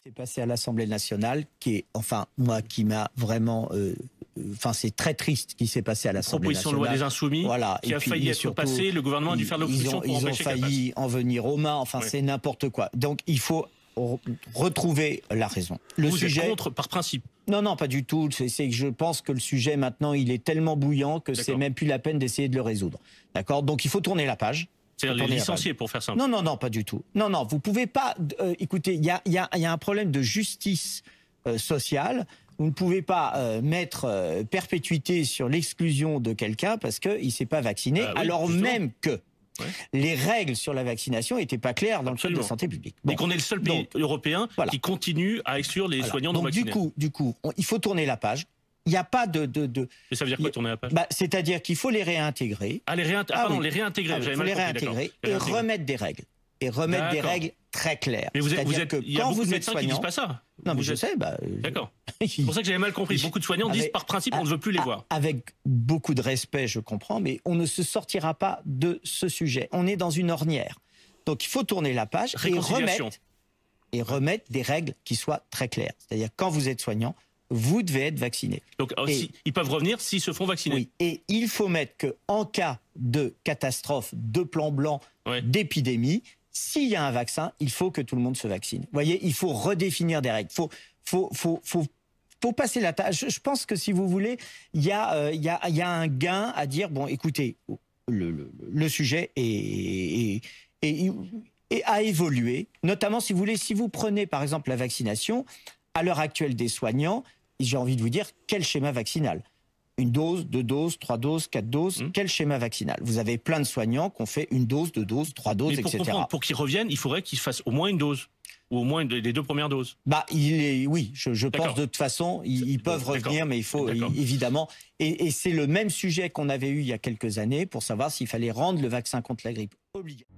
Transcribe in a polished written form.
C'est passé à l'Assemblée nationale, qui est, enfin, moi, qui m'a vraiment... Enfin, c'est très triste ce qui s'est passé à l'Assemblée nationale. Proposition de loi des Insoumis, voilà. qui a failli être passée, le gouvernement a dû faire l'opposition pour empêcher qu'elle passe. Ils ont failli en venir aux mains, enfin, c'est n'importe quoi. Donc, il faut retrouver la raison. Vous êtes contre par principe? Non, non, pas du tout. C'est que je pense que le sujet, maintenant, il est tellement bouillant que c'est même plus la peine d'essayer de le résoudre. D'accord? Donc, il faut tourner la page. C'est-à-dire les licenciés, pour faire simple. Non, non, non, pas du tout. Non, non, vous pouvez pas... écoutez, il y a un problème de justice sociale. Vous ne pouvez pas mettre perpétuité sur l'exclusion de quelqu'un parce qu'il ne s'est pas vacciné, oui, alors justement. Même que les règles sur la vaccination n'étaient pas claires dans le code de santé publique. Bon. Donc on est le seul pays européen qui continue à exclure les soignants non vaccinés. Du coup, il faut tourner la page. Il n'y a pas de... Mais ça veut dire quoi, tourner la page? C'est-à-dire qu'il faut les réintégrer. Ah, les réintégrer. Il faut les réintégrer et remettre des règles. Et remettre des règles très claires. Mais il y a beaucoup de médecins qui ne disent pas ça. Non, mais je sais. D'accord. C'est pour ça que j'avais mal compris. Beaucoup de soignants disent par principe on ne veut plus les voir. Avec beaucoup de respect, je comprends, mais on ne se sortira pas de ce sujet. On est dans une ornière. Donc il faut tourner la page et remettre des règles qui soient très claires. C'est-à-dire quand vous êtes soignant, vous devez être vacciné. Donc ils peuvent revenir s'ils se font vacciner. Oui, et il faut mettre qu'en cas de catastrophe, de plan blanc, d'épidémie, s'il y a un vaccin, il faut que tout le monde se vaccine. Vous voyez, il faut redéfinir des règles. Faut passer la tâche. Je pense que si vous voulez, il y a un gain à dire, bon, écoutez, le sujet a évolué, notamment si vous voulez, si vous prenez par exemple la vaccination, à l'heure actuelle des soignants, j'ai envie de vous dire, quel schéma vaccinal? Une dose, 2 doses, 3 doses, 4 doses, quel schéma vaccinal? Vous avez plein de soignants qui ont fait 1 dose, 2 doses, 3 doses, etc. Pour qu'ils reviennent, il faudrait qu'ils fassent au moins 1 dose, ou au moins les 2 premières doses. Oui, je pense de toute façon, ils peuvent revenir, mais il faut évidemment... Et c'est le même sujet qu'on avait eu il y a quelques années pour savoir s'il fallait rendre le vaccin contre la grippe obligatoire.